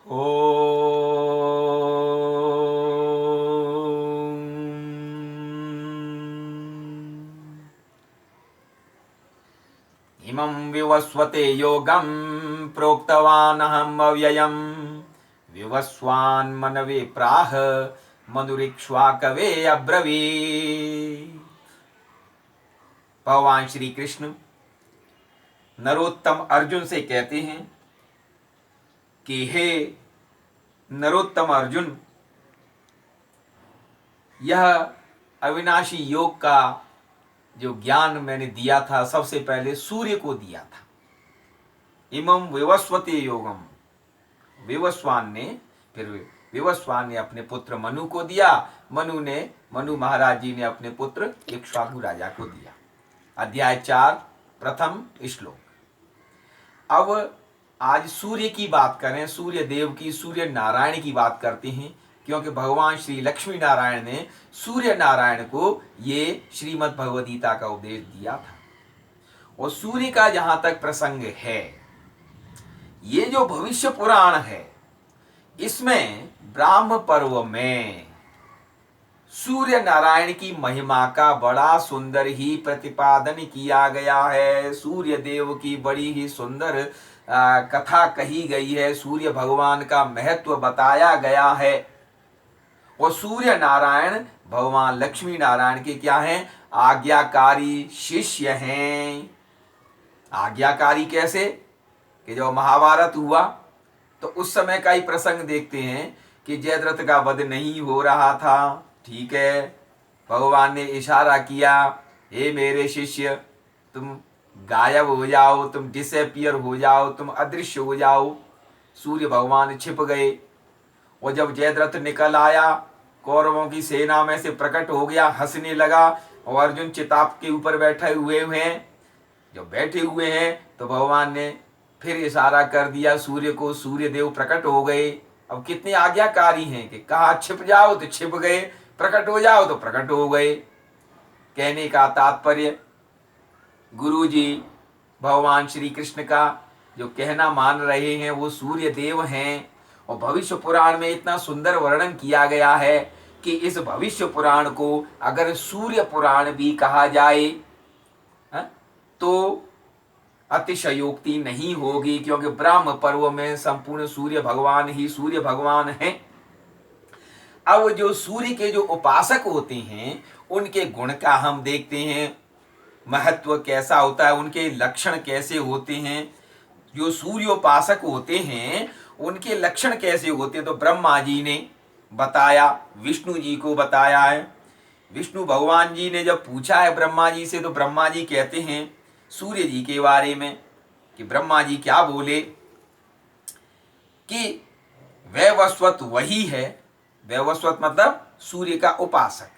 इमं विवस्वते योगं प्रोक्तवानहम् अव्ययम् विवस्वान्मनवे प्राह मनुरिक्ष्वाकवे अब्रवीत्। भगवान श्री कृष्ण नरोत्तम अर्जुन से कहते हैं कि हे नरोत्तम अर्जुन, यह अविनाशी योग का जो ज्ञान मैंने दिया था सबसे पहले सूर्य को दिया था। इमं विवस्वते योगम, विवस्वान ने अपने पुत्र मनु को दिया, मनु महाराज जी ने अपने पुत्र इक्ष्वाकु राजा को दिया। अध्याय 4 प्रथम श्लोक। अब आज सूर्य की बात करें, सूर्य देव की, सूर्य नारायण की बात करते हैं, क्योंकि भगवान श्री लक्ष्मी नारायण ने सूर्य नारायण को ये श्रीमद् भगवद गीता का उपदेश दिया था। और सूर्य का जहां तक प्रसंग है, ये जो भविष्य पुराण है, इसमें ब्राह्म पर्व में सूर्य नारायण की महिमा का बड़ा सुंदर ही प्रतिपादन किया गया है। सूर्य देव की बड़ी ही सुंदर कथा कही गई है, सूर्य भगवान का महत्व बताया गया है। और सूर्य नारायण भगवान लक्ष्मी नारायण के क्या हैं? आज्ञाकारी शिष्य हैं। आज्ञाकारी कैसे? कि जब महाभारत हुआ तो उस समय का ही प्रसंग देखते हैं कि जयद्रथ का वध नहीं हो रहा था, ठीक है। भगवान ने इशारा किया, हे मेरे शिष्य, तुम गायब हो जाओ, तुम डिसअपियर हो जाओ, तुम अदृश्य हो जाओ। सूर्य भगवान छिप गए। और जब जयद्रथ निकल आया, कौरवों की सेना में से प्रकट हो गया, हंसने लगा, और अर्जुन चिताप के ऊपर बैठे हुए हैं। जब बैठे हुए हैं तो भगवान ने फिर इशारा कर दिया सूर्य को, सूर्य देव प्रकट हो गए। अब कितने आज्ञाकारी हैं कि कहा छिप जाओ तो छिप गए, प्रकट हो जाओ तो प्रकट हो गए। कहने का तात्पर्य, गुरु जी भगवान श्री कृष्ण का जो कहना मान रहे हैं वो सूर्य देव हैं। और भविष्य पुराण में इतना सुंदर वर्णन किया गया है कि इस भविष्य पुराण को अगर सूर्य पुराण भी कहा जाए तो अतिशयोक्ति नहीं होगी, क्योंकि ब्रह्म पर्व में संपूर्ण सूर्य भगवान ही सूर्य भगवान हैं। अब जो सूर्य के जो उपासक होते हैं उनके गुण का हम देखते हैं, महत्व कैसा होता है, उनके लक्षण कैसे होते हैं। जो सूर्योपासक होते हैं उनके लक्षण कैसे होते हैं तो ब्रह्मा जी ने बताया, विष्णु जी को बताया है। विष्णु भगवान जी ने जब पूछा है ब्रह्मा जी से, तो ब्रह्मा जी कहते हैं सूर्य जी के बारे में कि ब्रह्मा जी क्या बोले कि वैवस्वत वही है। वैवस्वत मतलब सूर्य का उपासक,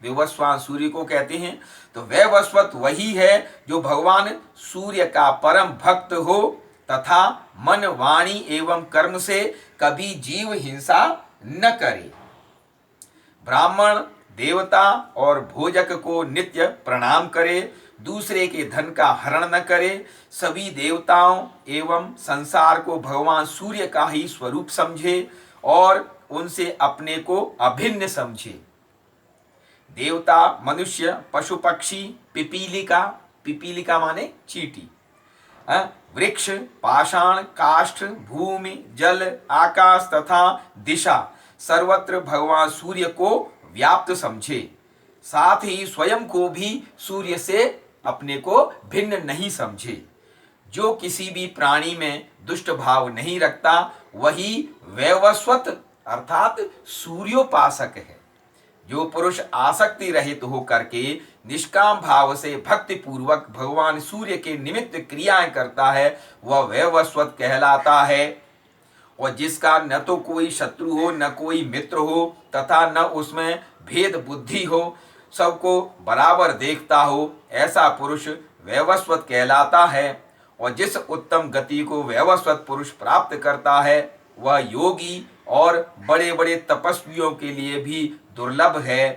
विवस्वान सूर्य को कहते हैं। तो वैवस्वत वही है जो भगवान सूर्य का परम भक्त हो तथा मन वाणी एवं कर्म से कभी जीव हिंसा न करे, ब्राह्मण देवता और भोजक को नित्य प्रणाम करे, दूसरे के धन का हरण न करे, सभी देवताओं एवं संसार को भगवान सूर्य का ही स्वरूप समझे और उनसे अपने को अभिन्न समझे। देवता, मनुष्य, पशु पक्षी, पिपीलिका, पिपीलिका माने चींटी, वृक्ष, पाषाण, काष्ठ, भूमि, जल, आकाश तथा दिशा सर्वत्र भगवान सूर्य को व्याप्त समझे। साथ ही स्वयं को भी सूर्य से अपने को भिन्न नहीं समझे। जो किसी भी प्राणी में दुष्ट भाव नहीं रखता वही वैवस्वत अर्थात सूर्योपासक है। जो पुरुष आसक्ति रहित होकर के निष्काम भाव से भक्ति पूर्वक भगवान सूर्य के निमित्त क्रियाएं करता है वह वैवस्वत कहलाता है। और जिसका न तो कोई शत्रु हो न कोई मित्र हो तथा न उसमें भेद बुद्धि हो, सबको बराबर देखता हो, ऐसा पुरुष वैवस्वत कहलाता है। और जिस उत्तम गति को वैवस्वत पुरुष प्राप्त करता है वह योगी और बड़े बड़े तपस्वियों के लिए भी दुर्लभ है।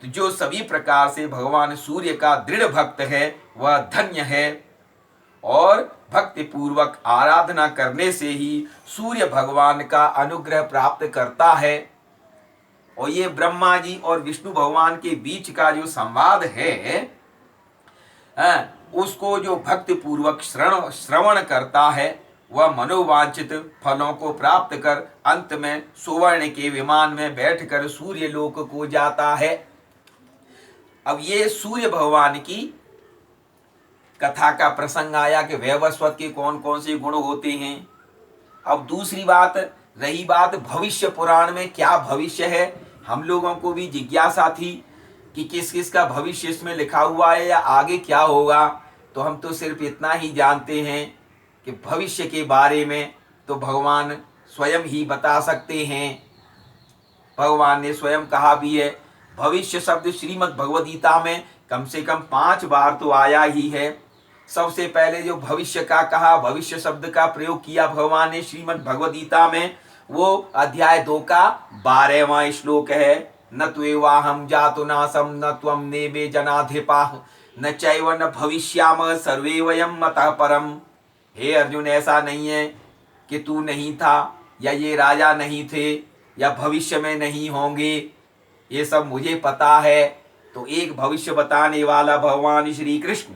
तो जो सभी प्रकार से भगवान सूर्य का दृढ़ भक्त है वह धन्य है। और भक्ति पूर्वक आराधना करने से ही सूर्य भगवान का अनुग्रह प्राप्त करता है। और ये ब्रह्मा जी और विष्णु भगवान के बीच का जो संवाद है, उसको जो भक्ति पूर्वक श्रवण करता है वह मनोवांछित फलों को प्राप्त कर अंत में सुवर्ण के विमान में बैठकर सूर्य लोक को जाता है। अब ये सूर्य भगवान की कथा का प्रसंग आया कि वैवस्वत के कौन कौन से गुण होते हैं। अब दूसरी बात रही बात भविष्य पुराण में क्या भविष्य है, हम लोगों को भी जिज्ञासा थी कि किस किस का भविष्य इसमें लिखा हुआ है या आगे क्या होगा। तो हम तो सिर्फ इतना ही जानते हैं कि भविष्य के बारे में तो भगवान स्वयं ही बता सकते हैं। भगवान ने स्वयं कहा भी है। भविष्य शब्द श्रीमद् भगवद गीता में कम से कम 5 बार तो आया ही है। सबसे पहले जो भविष्य का कहा, भविष्य शब्द का प्रयोग किया भगवान ने श्रीमद् भगवद गीता में, वो अध्याय 2 का 12वां श्लोक है। न त्वेवाहं जातु नासं न त्वं नेमे जनाधिपाः न चैव न भविष्यामः सर्वे वयं मतः परम्। हे अर्जुन, ऐसा नहीं है कि तू नहीं था या ये राजा नहीं थे या भविष्य में नहीं होंगे, ये सब मुझे पता है। तो एक भविष्य बताने वाला भगवान श्री कृष्ण,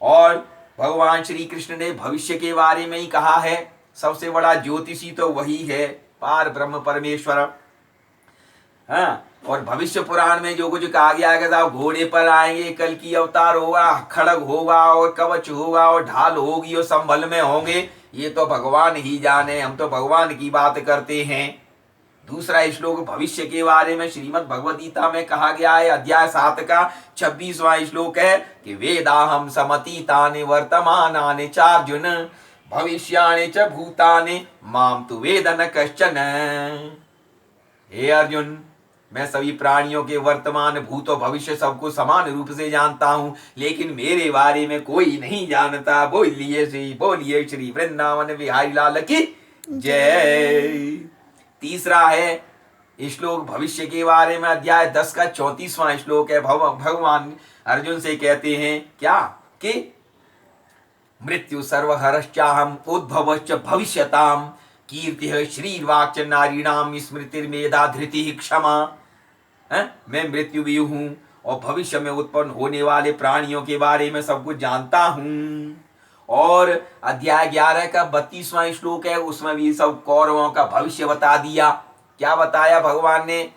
और भगवान श्री कृष्ण ने भविष्य के बारे में ही कहा है। सबसे बड़ा ज्योतिषी तो वही है, पार ब्रह्म परमेश्वर। हाँ, और भविष्य पुराण में जो कुछ कहा गया है कि साहब घोड़े पर आएंगे, कल की अवतार होगा, खड़ग होगा और कवच होगा और ढाल होगी और संभल में होंगे, ये तो भगवान ही जाने, हम तो भगवान की बात करते हैं। दूसरा श्लोक भविष्य के बारे में श्रीमद् भगवद गीता में कहा गया है, अध्याय 7 का 26वां श्लोक है कि वेदाहम समतीतानि वर्तमानानि चार्जुन भविष्याणि च भूतानि माम तु वेद न कश्चन। हे अर्जुन, मैं सभी प्राणियों के वर्तमान भूत और भविष्य सबको समान रूप से जानता हूँ, लेकिन मेरे बारे में कोई नहीं जानता। बोलिए श्री वृंदावन बिहारी लाल की जय। तीसरा है श्लोक भविष्य के बारे में, अध्याय 10 का 34वां श्लोक है। भगवान अर्जुन से कहते हैं क्या कि मृत्यु सर्वहरश्चाहम उद्भवश्च भविष्यताम कीर्तिः श्रीर्वाक्च नारीणाम स्मृतिर्मेधा धृतिः क्षमा। मैं मृत्यु भी हूँ और भविष्य में उत्पन्न होने वाले प्राणियों के बारे में सब कुछ जानता हूँ। और अध्याय 11 का 32वां श्लोक है, उसमें भी सब कौरवों का भविष्य बता दिया। क्या बताया भगवान ने?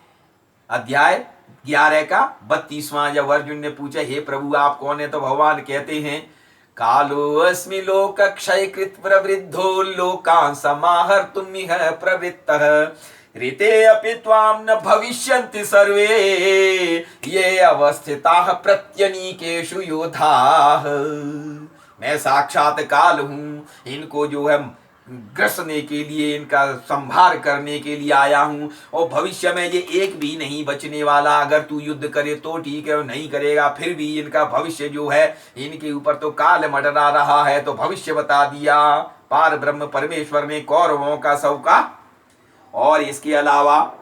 अध्याय 11 का 32वां, जब अर्जुन ने पूछा हे प्रभु आप कौन है, तो भगवान कहते हैं कालो अस्मि लोक क्षय कृत प्रवृद्धो लोकान् समाहर्तुमिह प्रवृत्तः ऋते अपि त्वां न भविष्यन्ति सर्वे ये अवस्थिताः प्रत्यनीकेषु योधाः। मैं साक्षात काल हूँ, इनको जो है ग्रसने के लिए, इनका संहार करने के लिए आया हूँ, और भविष्य में ये एक भी नहीं बचने वाला। अगर तू युद्ध करे तो ठीक है, और नहीं करेगा फिर भी इनका भविष्य जो है, इनके ऊपर तो काल मंडरा रहा है। तो भविष्य बता दिया पार ब्रह्म परमेश्वर ने कौरवों का सबका। और इसके अलावा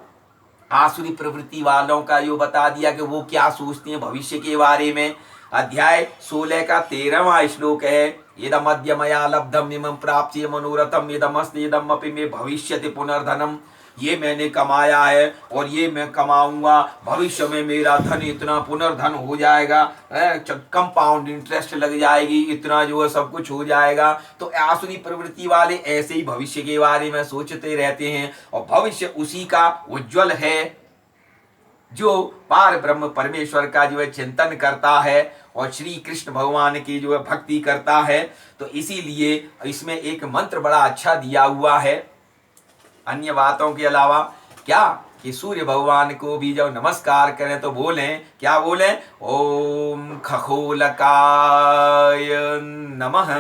आसुरी प्रवृत्ति वालों का जो बता दिया कि वो क्या सोचते हैं भविष्य के बारे में। अध्याय 16 का 13वां श्लोक है इदमद्य मया लब्धम इमं प्राप्य मनोरथम इदमस्ति इदमपि मे भविष्यति पुनर्धनम। ये मैंने कमाया है और ये मैं कमाऊंगा, भविष्य में मेरा धन इतना पुनर्धन हो जाएगा, कंपाउंड इंटरेस्ट लग जाएगी, इतना जो है सब कुछ हो जाएगा। तो आसुरी प्रवृत्ति वाले ऐसे ही भविष्य के बारे में सोचते रहते हैं, और भविष्य उसी का उज्जवल है जो पार ब्रह्म परमेश्वर का जो है चिंतन करता है और श्री कृष्ण भगवान की जो है भक्ति करता है। तो इसीलिए इसमें एक मंत्र बड़ा अच्छा दिया हुआ है। अन्य बातों के अलावा क्या कि सूर्य भगवान को भी जब नमस्कार करें तो बोलें, क्या बोलें? ओम खगोलकाय नमः।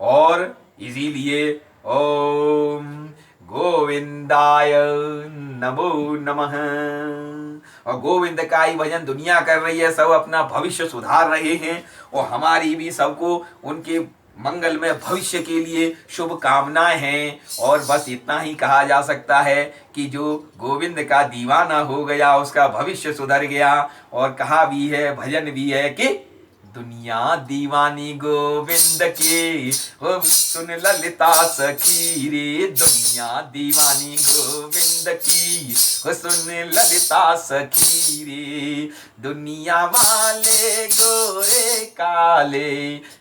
और इसीलिए ओम गोविंदाय नमो नमः। और गोविंद का ही भजन दुनिया कर रही है, सब अपना भविष्य सुधार रहे हैं, और हमारी भी सबको उनके मंगल में भविष्य के लिए शुभ कामनाएं हैं। और बस इतना ही कहा जा सकता है कि जो गोविंद का दीवाना हो गया उसका भविष्य सुधर गया। और कहा भी है, भजन भी है कि दुनिया दीवानी गोविंद की, हो सुन ललिता सखी रे। दुनिया दीवानी गोविंद की, हो सुन ललिता सखी रे। दुनिया वाले गोरे काले,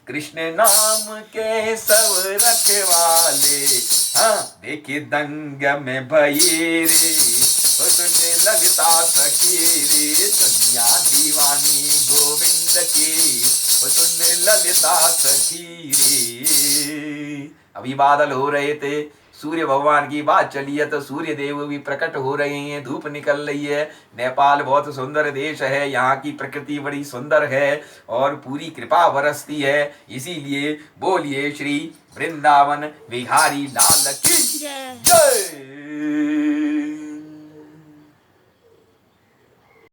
कृष्ण नाम के सब रखवाले, हाँ देखे दंग में भये रे, हो सुन ललिता सखी रे। दुनिया दीवानी गोविंद की, हो सुन ललिता सखी रे। अभी बादल हो रहे थे, सूर्य भगवान की बात चली है तो सूर्य देव भी प्रकट हो रहे हैं, धूप निकल रही है। नेपाल बहुत सुंदर देश है, यहाँ की प्रकृति बड़ी सुंदर है और पूरी कृपा बरसती है। इसीलिए बोलिए श्री वृंदावन बिहारी लाल की जय।